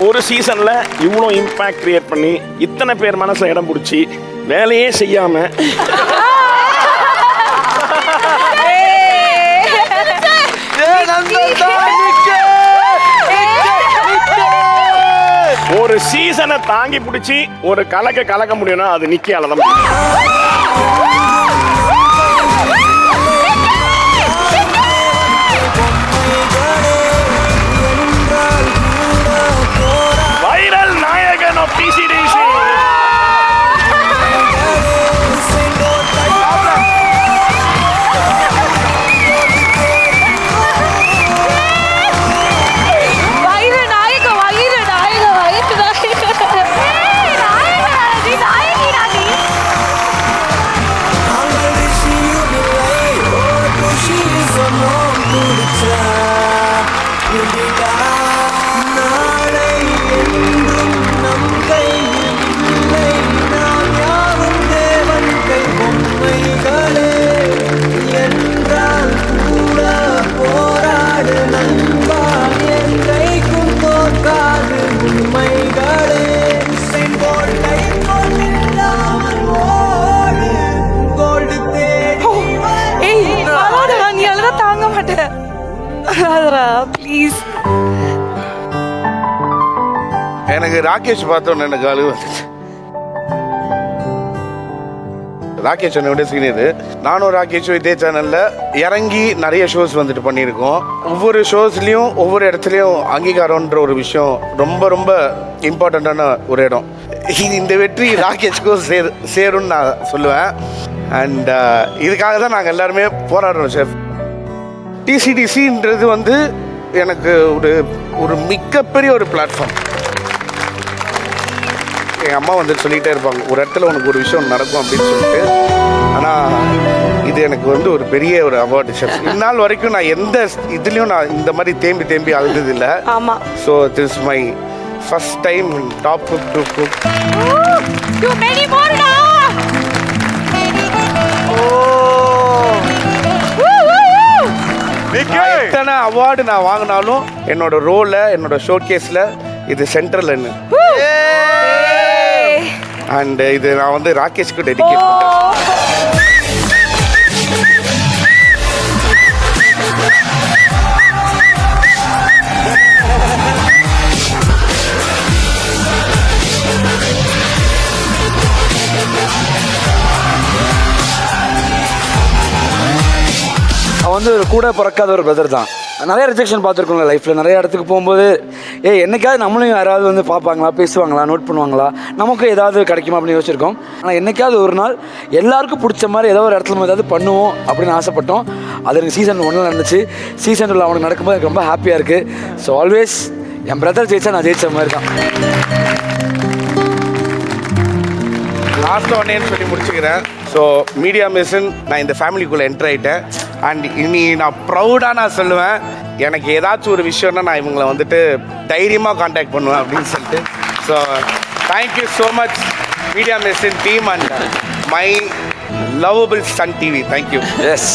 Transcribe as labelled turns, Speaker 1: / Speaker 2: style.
Speaker 1: ஒரு சீசன்ல இவ்வளோ இம்பாக்ட் கிரியேட் பண்ணி இத்தனை பேர் மனசுல இடம் பிடிச்சி வேலையே செய்யாம ஒரு சீசனை தாங்கி பிடிச்சி ஒரு கலக்க முடியும்னா அது நிக்கியால தான். வைரல் நாயகன் ஆஃப் TCDC.
Speaker 2: எனக்கு ராகேஷ் பார்த்தோன்னு எனக்கு அழுவு வந்துச்சு. ராகேஷ் என்னோட சீனியர். நானும் ராகேஷும் இதே சேனலில் இறங்கி நிறைய ஷோஸ் வந்துட்டு பண்ணியிருக்கோம். ஒவ்வொரு ஷோஸ்லேயும் ஒவ்வொரு இடத்துலையும் அங்கீகாரம்ன்ற ஒரு விஷயம் ரொம்ப ரொம்ப இம்பார்ட்டண்ட்டான ஒரு இடம். இந்த வெற்றி ராகேஷ்க்கும் சேரும்னு நான் சொல்லுவேன். அண்ட் இதுக்காக தான் நாங்கள் எல்லாருமே போராடுறோம் சார். TCDCன்றது வந்து எனக்கு ஒரு மிகப்பெரிய ஒரு பிளாட்ஃபார்ம். என் அம்மா வந்து சொல்லிகிட்டே இருப்பாங்க, ஒரு இடத்துல உனக்கு ஒரு விஷயம் நடக்கும் அப்படின்னு சொல்லிட்டு. ஆனால் இது எனக்கு வந்து ஒரு பெரிய ஒரு அவார்டு சார். இந்நாள் வரைக்கும் நான் எந்த இதுலேயும் நான் இந்த மாதிரி தேம்பி அழுது இல்லை.
Speaker 3: ஆமாம்.
Speaker 2: So this is my first time top cook to cook. எத்தனை அவார்டு நான் வாங்கினாலும் என்னோட ரோல என்னோட ஷோ கேஸ்ல இது சென்ட்ரல் அண்ட் இது நான் வந்து ராகேஷ்க்கு டெடிகேட் பண்றேன்.
Speaker 4: அவன் வந்து ஒரு கூட பிறக்காத ஒரு பிரதர் தான். நிறைய ரிஜெக்ஷன் பார்த்துருக்கோம்ல லைஃப்பில். நிறைய இடத்துக்கு போகும்போது என்னைக்காவது நம்மளும் யாராவது வந்து பார்ப்பாங்களா, பேசுவாங்களா, நோட் பண்ணுவாங்களா, நமக்கு ஏதாவது கிடைக்குமா அப்படின்னு யோசிச்சிருக்கோம். ஆனால் என்னைக்காவது ஒரு நாள் எல்லாருக்கும் பிடிச்ச மாதிரி ஏதோ ஒரு இடத்துல ஏதாவது பண்ணுவோம் அப்படின்னு ஆசைப்பட்டோம். அது எனக்கு சீசன் 1 நடந்துச்சு. சீசன் 2 அவனுக்கு நடக்கும்போது எனக்கு ரொம்ப ஹாப்பியாக இருக்குது. ஸோ ஆல்வேஸ் என் பிரதர் ஜெயிச்சா நான் ஜெயிச்ச மாதிரி தான்.
Speaker 2: லாஸ்ட் ஒன்னேன்னு சொல்லி முடிச்சுக்கிறேன். ஸோ மீடியா மிஷன் நான் இந்த ஃபேமிலிக்குள்ளே என்டர் ஆகிட்டேன். அண்ட் இனி நான் ப்ரௌடாக நான் சொல்லுவேன், எனக்கு ஏதாச்சும் ஒரு விஷயம்னா நான் இவங்களை வந்துட்டு தைரியமாக காண்டாக்ட் பண்ணுவேன் அப்படின்னு சொல்லிட்டு. So thank you so much media mission team and my lovable Sun TV. Thank you.
Speaker 4: S.